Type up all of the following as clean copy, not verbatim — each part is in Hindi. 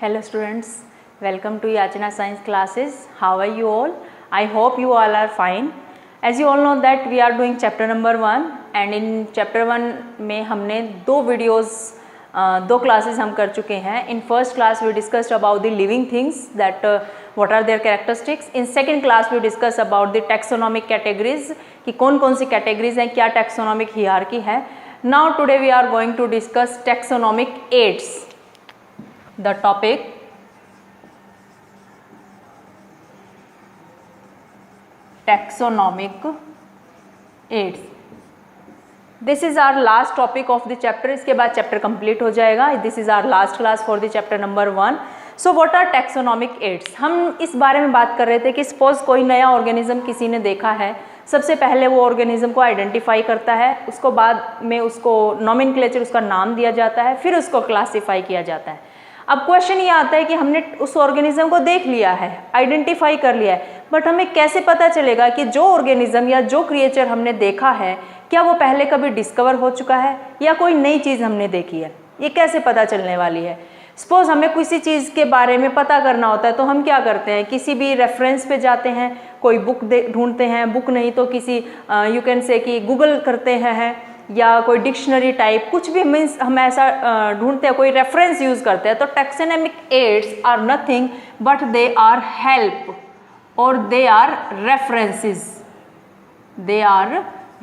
Hello students, welcome to Yachana Science classes. How are you all? I hope you all are fine. As you all know that we are doing chapter number 1 and in chapter 1 में हमने दो classes हम कर चुके हैं. In first class we discussed about the living things, that what are their characteristics. In second class we discussed about the taxonomic categories, कि कौन कौन सी categories हैं, क्या taxonomic hierarchy है. Now today we are going to discuss taxonomic aids. The topic taxonomic aids. This is our last topic of the chapter. इसके बाद chapter complete हो जाएगा. This is our last class for the chapter number 1. So what are taxonomic aids? हम इस बारे में बात कर रहे थे कि suppose कोई नया organism किसी ने देखा है, सबसे पहले वो ऑर्गेनिज्म को आइडेंटिफाई करता है, उसको बाद में उसको नॉमेनक्लेचर उसका नाम दिया जाता है, फिर उसको क्लासीफाई किया जाता है. अब क्वेश्चन ये आता है कि हमने उस ऑर्गेनिज्म को देख लिया है, आइडेंटिफाई कर लिया है, बट हमें कैसे पता चलेगा कि जो ऑर्गेनिज्म या जो क्रिएचर हमने देखा है क्या वो पहले कभी डिस्कवर हो चुका है या कोई नई चीज़ हमने देखी है. ये कैसे पता चलने वाली है. सपोज हमें किसी चीज़ के बारे में पता करना होता है तो हम क्या करते हैं, किसी भी रेफरेंस पे जाते हैं, कोई बुक ढूंढते हैं, बुक नहीं तो किसी यू कैन से कि गूगल करते हैं या कोई डिक्शनरी टाइप कुछ भी, मीन्स हम ऐसा ढूंढते हैं, कोई रेफरेंस यूज़ करते हैं. तो taxonomic aids are nothing but they are help और they are references. They are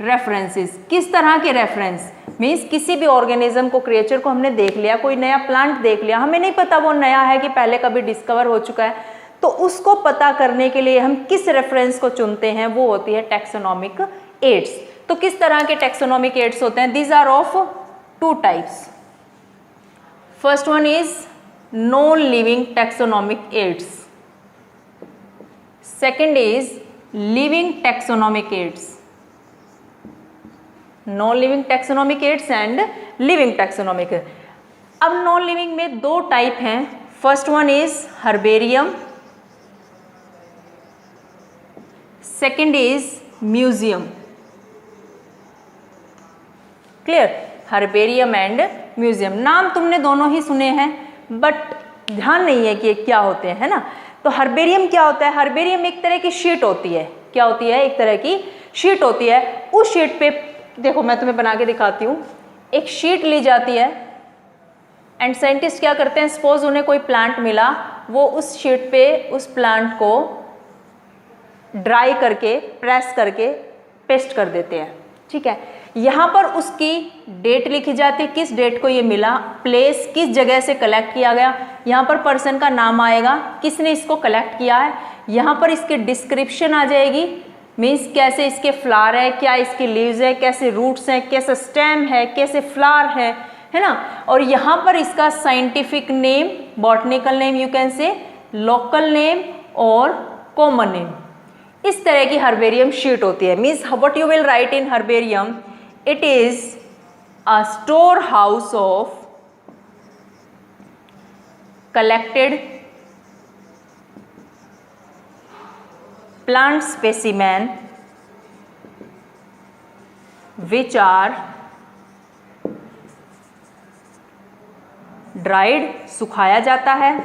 references. किस तरह के रेफरेंस, मीन्स किसी भी ऑर्गेनिज्म को, क्रिएचर को हमने देख लिया, कोई नया प्लांट देख लिया, हमें नहीं पता वो नया है कि पहले कभी डिस्कवर हो चुका है, तो उसको पता करने के लिए हम किस रेफरेंस को चुनते हैं, वो होती है टैक्सोनॉमिक एड्स. तो किस तरह के टैक्सोनॉमिक एड्स होते हैं? These are of 2 types. First one is non living taxonomic aids. Second is living taxonomic aids. Non living taxonomic aids and living taxonomic. अब नॉन लिविंग में 2 टाइप हैं. First one is herbarium, second is museum. Clear? Herbarium and museum. नाम तुमने दोनों ही सुने हैं बट ध्यान नहीं है कि ये क्या होते हैं, है ना. तो हर्बेरियम क्या होता है? हर्बेरियम एक तरह की शीट होती है. क्या होती है? एक तरह की शीट होती है. उस शीट पे देखो, मैं तुम्हें बना के दिखाती हूँ. एक शीट ली जाती है एंड साइंटिस्ट क्या करते हैं, सपोज उन्हें कोई प्लांट मिला, वो उस शीट पे उस प्लांट को ड्राई करके, प्रेस करके पेस्ट कर देते हैं. ठीक है. यहाँ पर उसकी डेट लिखी जाती है, किस डेट को ये मिला, प्लेस, किस जगह से कलेक्ट किया गया, यहाँ पर पर्सन का नाम आएगा, किसने इसको कलेक्ट किया है, यहाँ पर इसकी डिस्क्रिप्शन आ जाएगी, मीन्स कैसे इसके फ्लावर है, क्या इसकी लीव्स है, कैसे रूट्स हैं, कैसे स्टेम है, कैसे फ्लावर है ना. और यहाँ पर इसका scientific name, botanical name, you can say local name और कॉमन नेम. इस तरह की हर्बेरियम शीट होती है. Means what you will write in herbarium, it is a storehouse of collected plant specimen which are dried, सुखाया जाता है,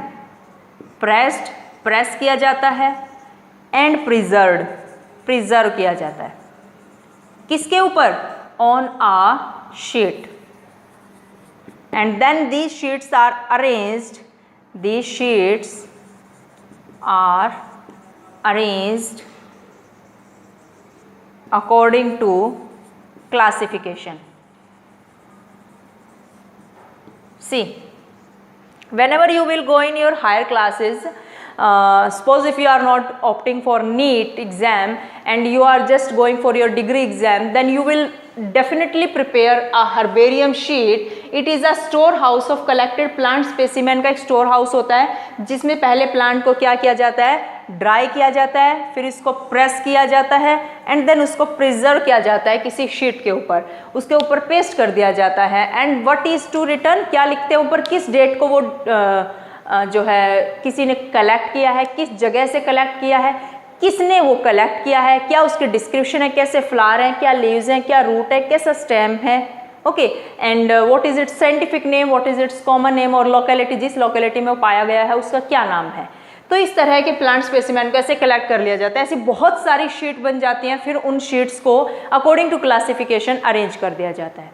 pressed, प्रेस किया जाता है, and preserved, प्रिजर्व किया जाता है. किसके ऊपर? On a sheet. And then these sheets are arranged. These sheets are arranged according to classification. See, whenever you will go in your higher classes, suppose if you are not opting for NEET exam and you are just going for your degree exam, then you will definitely prepare a herbarium sheet. It is a storehouse of collected plant specimen. का एक स्टोर हाउस होता है जिसमें पहले प्लांट को क्या किया जाता है, ड्राई किया जाता है, फिर इसको प्रेस किया जाता है एंड देन उसको प्रिजर्व किया जाता है किसी शीट के ऊपर, उसके ऊपर पेस्ट कर दिया जाता है. And what is to return, क्या लिखते हैं ऊपर, किस डेट को वो जो है किसी ने कलेक्ट किया है, किस जगह से कलेक्ट किया है, किसने वो कलेक्ट किया है, क्या उसकी डिस्क्रिप्शन है, कैसे फ्लावर हैं, क्या लीव्स हैं, क्या रूट है, कैसा स्टेम है. Okay, and what is it's scientific name, what is it's common name, और लोकेलिटी, जिस लोकेलिटी में वो पाया गया है उसका क्या नाम है। तो इस तरह के प्लांट स्पेसिमेन को ऐसे कलेक्ट कर लिया जाता है। ऐसी बहुत सारी शीट बन जाती हैं, फिर उन शीट्स को अकॉर्डिंग टू क्लासिफिकेशन अरेंज कर दिया जाता है।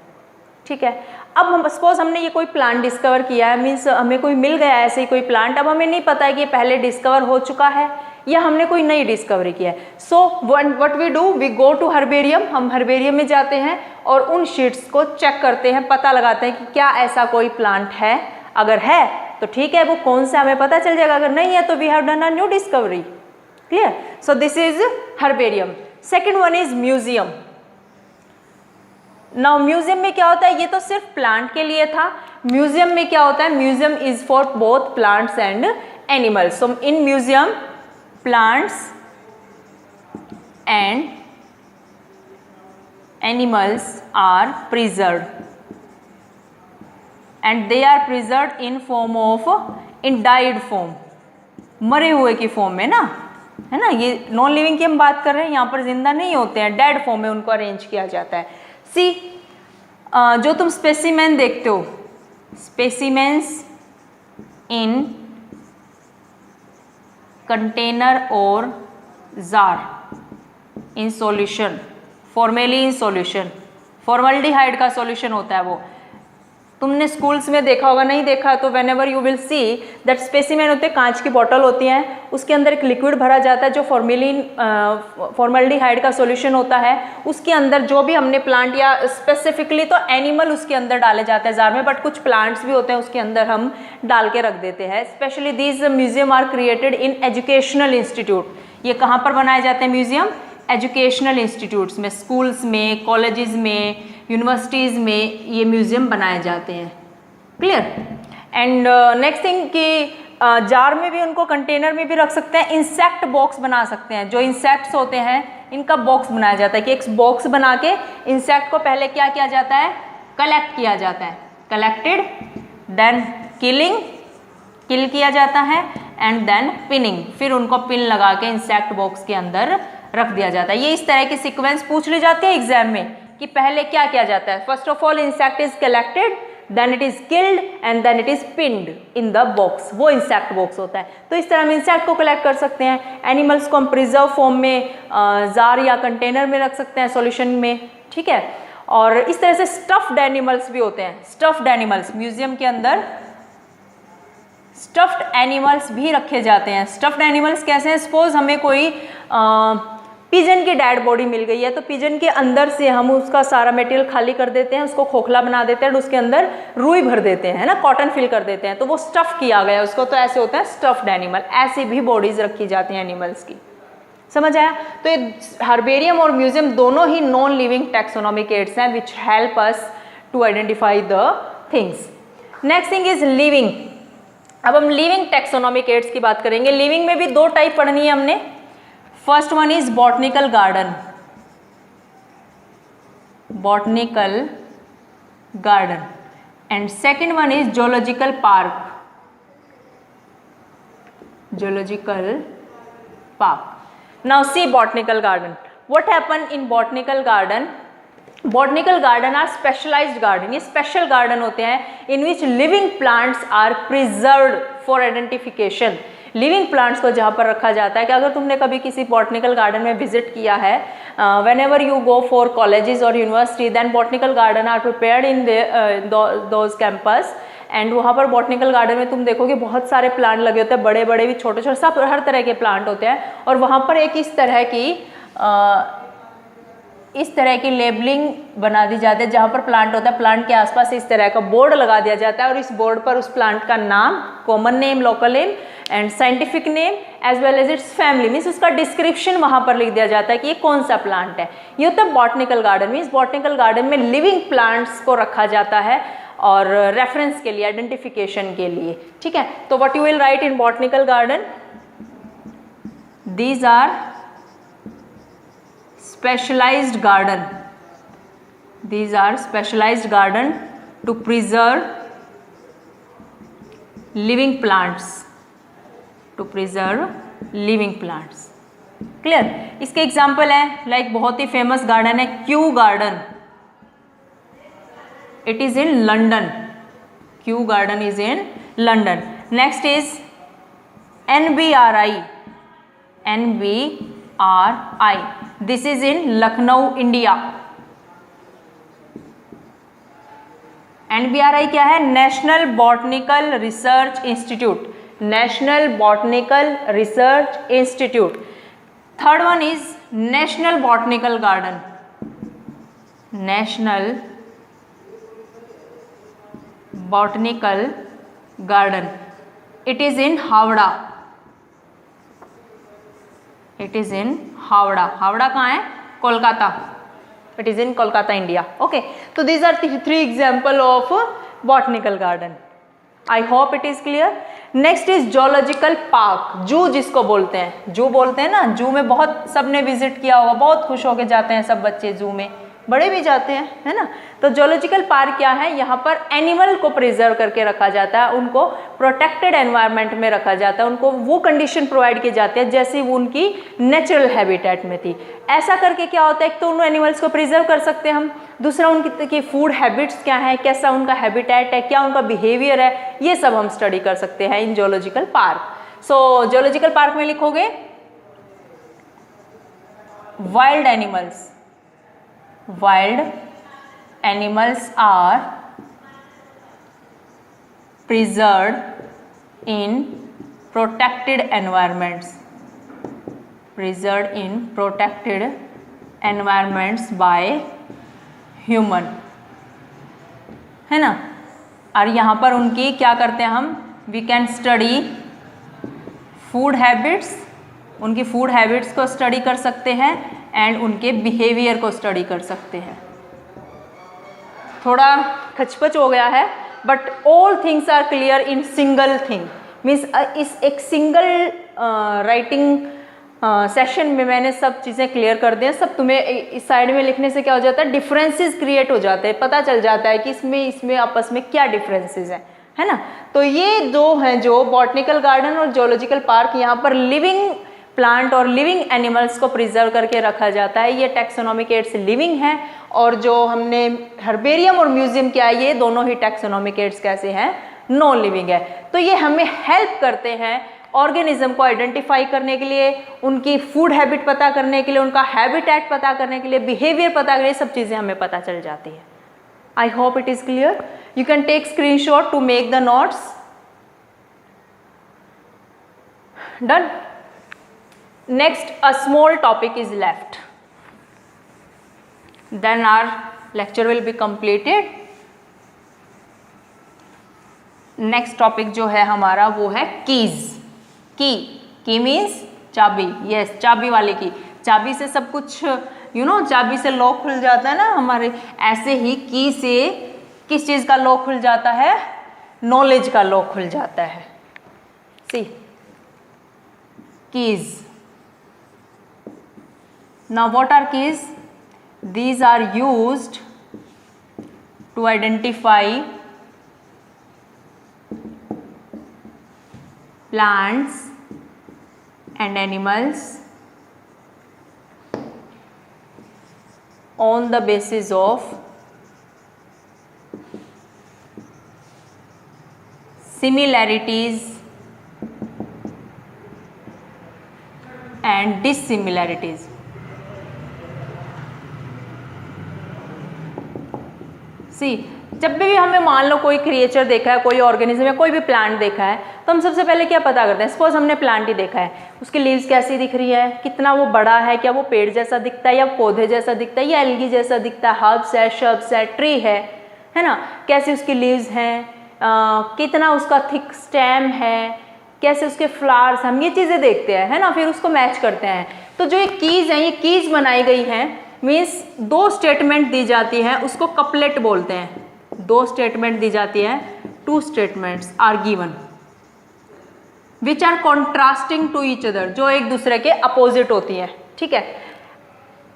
ठीक है, अब हम सपोज हमने ये कोई प्लांट डिस्कवर किया है, मीन्स हमें कोई मिल गया है ऐसे ही कोई प्लांट, अब हमें नहीं पता है कि ये पहले डिस्कवर हो चुका है या हमने कोई नई डिस्कवरी किया है। So what we do, we go to herbarium, हम हर्बेरियम में जाते हैं और उन शीट्स को चेक करते हैं, पता लगाते हैं कि क्या ऐसा कोई प्लांट है, अगर है तो ठीक है, वो कौन सा हमें पता चल जाएगा, अगर नहीं है तो we have done a new discovery. Clear, so this is herbarium. Second one is museum. Now museum में क्या होता है, ये तो सिर्फ प्लांट के लिए था, म्यूजियम में क्या होता है, museum is for both plants and animals. So in museum plants and animals are preserved and they are preserved in form of in died form, मरे हुए की फॉर्म में ना, है ना, ये नॉन लिविंग की हम बात कर रहे हैं, यहाँ पर जिंदा नहीं होते हैं, डेड फॉर्म में उनको अरेंज किया जाता है। सी जो तुम स्पेसिमेन देखते हो, स्पेसिमेंस इन कंटेनर और jar in solution, formally in solution, formaldehyde का सॉल्यूशन होता है वो, तुमने स्कूल्स में देखा होगा, नहीं देखा तो when ever you will see that specimen होते हैं, कांच की बोतल होती हैं, उसके अंदर एक लिक्विड भरा जाता है जो फॉर्मल्डिहाइड का सॉल्यूशन होता है, उसके अंदर जो भी हमने प्लांट या स्पेसिफिकली तो एनिमल उसके अंदर डाले जाते हैं जार में, बट कुछ प्लांट्स भी होते हैं उसके अंदर हम डाल के रख देते हैं। Specially these museum are created in educational institute. ये कहाँ पर बनाए जाते हैं म्यूजियम, एजुकेशनल इंस्टीट्यूट्स में, स्कूल्स में, कॉलेजेस में, यूनिवर्सिटीज़ में ये म्यूजियम बनाए जाते हैं। क्लियर, एंड नेक्स्ट थिंग कि जार में भी उनको कंटेनर में भी रख सकते हैं, इंसेक्ट बॉक्स बना सकते हैं, जो इंसेक्ट्स होते हैं इनका बॉक्स बनाया जाता है कि एक बॉक्स बना के इंसेक्ट को पहले क्या किया जाता है, कलेक्ट किया जाता है, कलेक्टेड, देन किल किया जाता है, एंड देन पिनिंग, फिर उनको पिन लगा के इंसेक्ट बॉक्स के अंदर रख दिया जाता है। ये इस तरह की सीक्वेंस पूछ ली जाती है एग्जाम में कि पहले क्या किया जाता है, first of all insect is collected, then it is killed and then it is pinned in the box, वो इंसेक्ट बॉक्स होता है। तो इस तरह हम इंसेक्ट को कलेक्ट कर सकते हैं। एनिमल्स को हम प्रिजर्व फॉर्म में जार या कंटेनर में रख सकते हैं सॉल्यूशन में, ठीक है। और इस तरह से स्टफ्ड एनिमल्स भी होते हैं, स्टफ्ड एनिमल्स म्यूजियम के अंदर स्टफ्ड एनिमल्स भी रखे जाते हैं। स्टफ्ड एनिमल्स कैसे हैं, सपोज हमें कोई पिजन की डेड बॉडी मिल गई है, तो पिजन के अंदर से हम उसका सारा मटेरियल खाली कर देते हैं, उसको खोखला बना देते हैं, उसके अंदर रुई भर देते हैं, है ना, कॉटन फिल कर देते हैं, तो वो स्टफ किया गया उसको, तो ऐसे होता है स्टफ्ड एनिमल। ऐसी भी बॉडीज रखी जाती हैं एनिमल्स की, समझ आया। तो ये हर्बेरियम और म्यूजियम दोनों ही नॉन लिविंग टैक्सोनॉमिक एड्स हैं which help us to identify the things. Next thing is living. अब हम लिविंग टैक्सोनॉमिक एड्स की बात करेंगे। लिविंग में भी दो टाइप पढ़नी है हमने। First one is botanical garden, botanical garden, and second one is zoological park, zoological park. Now see botanical garden, what happen in botanical garden, botanical garden are specialised garden, ये स्पेशल गार्डन होते हैं in which living plants are preserved for identification. Living plants को जहाँ पर रखा जाता है कि अगर तुमने कभी किसी बॉटनिकल गार्डन में विजिट किया है, whenever you go for colleges और university, then botanical garden are prepared in those campus, and वहाँ पर बॉटनिकल गार्डन में तुम देखोगे बहुत सारे प्लांट लगे होते हैं, बड़े बड़े भी, छोटे छोटे, सब हर तरह के प्लांट होते हैं। और वहाँ पर एक इस तरह की लेबलिंग बना दी जाती है, जहाँ पर प्लांट होता है प्लांट के आसपास इस तरह का बोर्ड लगा दिया जाता है, और इस बोर्ड पर उस प्लांट का नाम, common name, local name and scientific name as well as its family, means उसका डिस्क्रिप्शन वहाँ पर लिख दिया जाता है कि ये कौन सा प्लांट है। ये होता है botanical garden. Means botanical garden में लिविंग प्लांट्स को रखा जाता है और रेफरेंस के लिए, आइडेंटिफिकेशन के लिए, ठीक है। तो what you will write in botanical garden, these are specialized garden, these are specialized garden to preserve living plants, to preserve living plants। Clear. इसके एग्जाम्पल है, लाइक बहुत ही फेमस गार्डन है Q garden, It is in London. Kew Garden is in London. Next is NBRI. NBRI. This is in Lucknow, India. NBRI क्या है? National botanical research institute. National botanical research institute. Third one is national botanical garden. National botanical garden. It is in Howrah. It is in Howrah. Howrah कहाँ है? Kolkata. It is in Kolkata, India. Okay, तो these are 3 example of botanical garden. I hope it is clear. Next is zoological park. Zoo जिसको बोलते हैं, जू बोलते हैं ना. जू में बहुत सबने विजिट किया होगा, बहुत खुश होके जाते हैं सब बच्चे जू में, बड़े भी जाते हैं, है ना. तो जोलॉजिकल पार्क क्या है? यहाँ पर एनिमल को प्रिजर्व करके रखा जाता है, उनको प्रोटेक्टेड एनवायरनमेंट में रखा जाता है, उनको वो कंडीशन प्रोवाइड की जाती है जैसी वो उनकी नेचुरल हैबिटेट में थी. ऐसा करके क्या होता है, एक तो उन एनिमल्स को प्रिजर्व कर सकते हैं हम, दूसरा उनकी फूड हैबिट्स क्या है, कैसा उनका हैबिटेट है, क्या उनका बिहेवियर है, ये सब हम स्टडी कर सकते हैं इन जोलॉजिकल पार्क. सो जोलॉजिकल पार्क में लिखोगे wild animals. Wild animals are preserved in protected environments. Preserved in protected environments by human, है ना. और यहाँ पर उनकी क्या करते हैं हम? We can study food habits. उनकी फूड हैबिट्स को स्टडी कर सकते हैं एंड उनके बिहेवियर को स्टडी कर सकते हैं. थोड़ा खचपच हो गया है, but all things are clear in single thing. Means इस एक सिंगल राइटिंग सेशन में मैंने सब चीज़ें क्लियर कर दी हैं. सब तुम्हें इस साइड में लिखने से क्या हो जाता है, डिफरेंसेस क्रिएट हो जाते हैं, पता चल जाता है कि इसमें आपस में क्या डिफरेंसेस हैं, है ना. तो ये दो हैं जो बॉटनिकल गार्डन और जोलॉजिकल पार्क, यहाँ पर लिविंग प्लांट और लिविंग एनिमल्स को प्रिजर्व करके रखा जाता है. ये टैक्सोनॉमिक एड्स लिविंग है, और जो हमने हर्बेरियम और म्यूजियम किया है, ये दोनों ही टैक्सोनॉमिक एड्स कैसे हैं, नॉन लिविंग है. तो ये हमें हेल्प करते हैं ऑर्गेनिज्म को आइडेंटिफाई करने के लिए, उनकी फूड हैबिट पता करने के लिए, उनका हैबिटेट पता करने के लिए, बिहेवियर पता करने, सब चीज़ें हमें पता चल जाती है. I hope it is clear. You can take screenshot to make the notes. Done. Next, a small topic is left. Then our lecture will be completed. Next topic जो है हमारा वो है keys. Key means चाबी. Yes, चाबी वाली की. चाबी से सब कुछ चाबी से लॉक खुल जाता है ना हमारे. ऐसे ही की से किस चीज़ का लॉक खुल जाता है? नॉलेज का लॉक खुल जाता है. See, keys. Now what are keys? These are used to identify plants and animals on the basis of similarities and dissimilarities. जब भी हमें मान लो कोई क्रिएचर देखा है, कोई ऑर्गेनिज्म या कोई भी प्लांट देखा है, तो हम सबसे पहले क्या पता करते हैं? सपोज हमने प्लांट ही देखा है, उसकी लीव्स कैसी दिख रही है, कितना वो बड़ा है, क्या वो पेड़ जैसा दिखता है या पौधे जैसा दिखता है या एल्गी जैसा दिखता है, हर्ब्स है, शर्ब्स है, ट्री है ना. कैसी उसकी लीव्स हैं, कितना उसका थिक स्टेम है, कैसे उसके फ्लावर्स, हम ये चीज़ें देखते हैं, है ना. फिर उसको मैच करते हैं. तो जो ये कीज़ हैं, ये कीज़ बनाई गई हैं. मीन्स 2 स्टेटमेंट दी जाती है, उसको कपलेट बोलते हैं. 2 स्टेटमेंट दी जाती है, 2 statements are given which are contrasting to each other, जो एक दूसरे के अपोजिट होती हैं. ठीक है.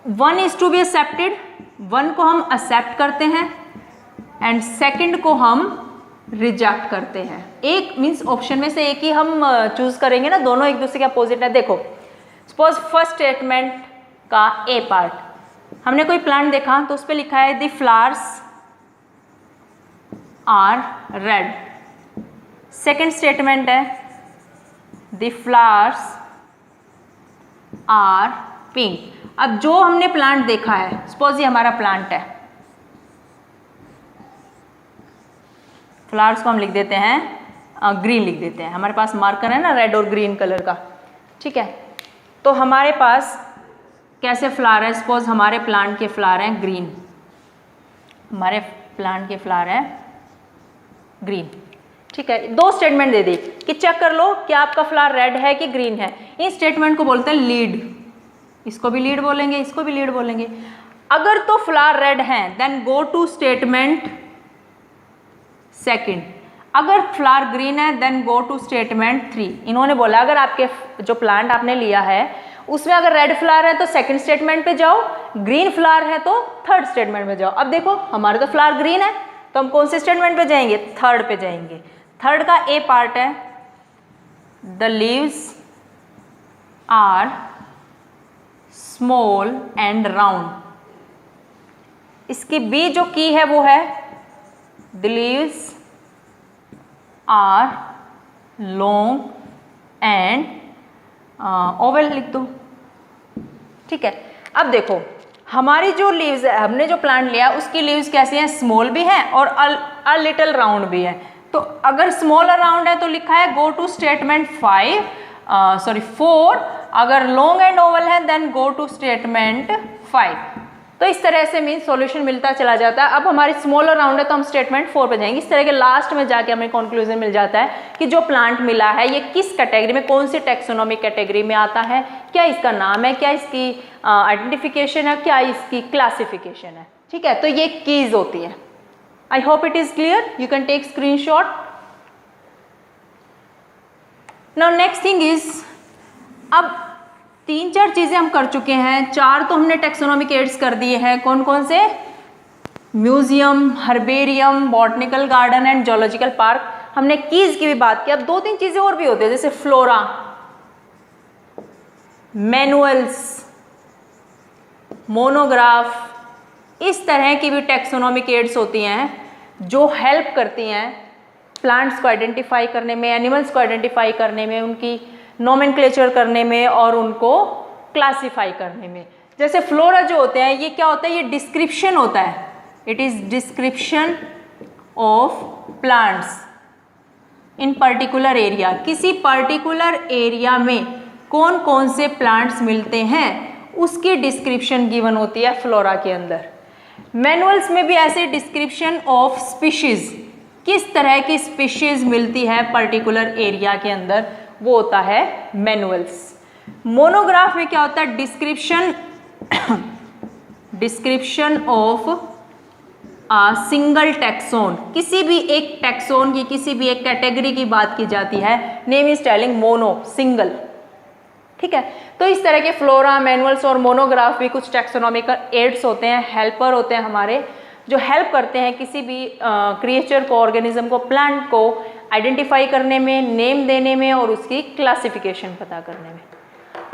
1 इज टू बी एक्सेप्टेड, 1 को हम एक्सेप्ट करते हैं एंड सेकंड को हम रिजेक्ट करते हैं. एक मीन्स ऑप्शन में से एक ही हम चूज करेंगे ना, दोनों एक दूसरे के अपोजिट है. देखो सपोज फर्स्ट स्टेटमेंट का ए पार्ट, हमने कोई प्लांट देखा तो उस पर लिखा है the flowers are red. Second statement है द फ्लावर्स आर पिंक। अब जो हमने प्लांट देखा है, सपोज ये हमारा प्लांट है, फ्लावर्स को हम लिख देते हैं ग्रीन लिख देते हैं, हमारे पास मार्कर है ना रेड और ग्रीन कलर का, ठीक है। तो हमारे पास कैसे फ्लावर है, सपोज हमारे प्लांट के फ्लावर हैं ग्रीन, हमारे प्लांट के फ्लावर हैं ग्रीन, ठीक है। दो स्टेटमेंट दे दी कि चेक कर लो कि आपका फ्लावर रेड है कि ग्रीन है। इस स्टेटमेंट को बोलते हैं लीड, इसको भी लीड बोलेंगे, इसको भी लीड बोलेंगे। अगर तो फ्लावर रेड है then go to statement second, अगर फ्लावर ग्रीन है देन गो टू स्टेटमेंट 3। इन्होंने बोला अगर आपके जो प्लांट आपने लिया है उसमें अगर रेड फ्लावर है तो सेकंड स्टेटमेंट पे जाओ, ग्रीन फ्लावर है तो थर्ड स्टेटमेंट पे जाओ। अब देखो हमारे तो फ्लावर ग्रीन है तो हम कौन से स्टेटमेंट पे जाएंगे, थर्ड पे जाएंगे। थर्ड का ए पार्ट है the leaves are small and round. इसकी बी जो की है वो है the leaves are long and oval लिख दो, ठीक है। अब देखो हमारी जो लीव्स है, हमने जो प्लांट लिया उसकी लीव्स कैसी हैं, स्मॉल भी हैं और अ लिटिल राउंड भी है। तो अगर स्मॉल और राउंड है तो लिखा है गो टू स्टेटमेंट 4। अगर लॉन्ग एंड ओवल है देन गो टू स्टेटमेंट 5। तो इस तरह से मीन सॉल्यूशन मिलता चला जाता है। अब हमारी स्मॉल और राउंड है तो हम स्टेटमेंट 4 पे जाएंगे। इस तरह के लास्ट में जाके हमें कंक्लूजन मिल जाता है कि जो प्लांट मिला है ये किस कैटेगरी में, कौन सी टेक्सोनॉमिक कैटेगरी में आता है, क्या इसका नाम है, क्या इसकी आइडेंटिफिकेशन है, क्या इसकी क्लासिफिकेशन है, ठीक है। तो ये कीज होती है। I hope it is clear, you can take screenshot. Now next thing is, अब 3-4 चीजें हम कर चुके हैं, 4 तो हमने टेक्सोनॉमिक एड्स कर दिए हैं। कौन कौन से, museum, herbarium, botanical garden and zoological park. हमने कीज की भी बात की। अब 2-3 चीजें और भी होती है जैसे फ्लोरा, मैनुअल्स, मोनोग्राफ, इस तरह की भी टेक्सोनॉमिक एड्स होती हैं जो हेल्प करती हैं प्लांट्स को आइडेंटिफाई करने में, एनिमल्स को आइडेंटिफाई करने में, उनकी नोमेनक्लेचर करने में और उनको क्लासिफाई करने में। जैसे फ्लोरा जो होते हैं ये क्या होता है, ये डिस्क्रिप्शन होता है, it is description of plants in particular area. किसी पर्टिकुलर एरिया में कौन कौन से प्लांट्स मिलते हैं उसकी डिस्क्रिप्शन गिवन होती है फ्लोरा के अंदर। मैनुअल्स में भी ऐसे डिस्क्रिप्शन ऑफ स्पीशीज, किस तरह की स्पीशीज मिलती है पर्टिकुलर एरिया के अंदर, वो होता है मैनुअल्स। मोनोग्राफ में क्या होता है, डिस्क्रिप्शन ऑफ सिंगल टैक्सोन, किसी भी एक टैक्सोन की, किसी भी एक कैटेगरी की बात की जाती है। Name is telling mono, single, ठीक है। तो इस तरह के फ्लोरा, मैनुअल्स और मोनोग्राफ भी कुछ टैक्सोनॉमिकल एड्स होते हैं, हेल्पर होते हैं हमारे, जो हेल्प करते हैं किसी भी क्रिएचर को, ऑर्गेनिज्म को, प्लांट को आइडेंटिफाई करने में, नेम देने में और उसकी क्लासिफिकेशन पता करने में।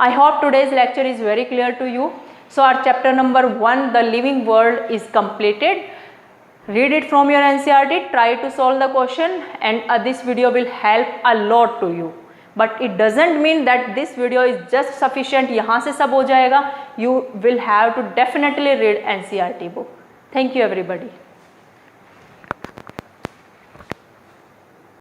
I hope today's lecture is very clear to you. So our chapter number 1 the living world is completed. Read it from your NCERT, try to solve the question, and this video will help a lot to you. But it doesn't mean that this video is just sufficient. यहाँ से सब हो जाएगा. You will have to definitely read NCERT book. Thank you everybody.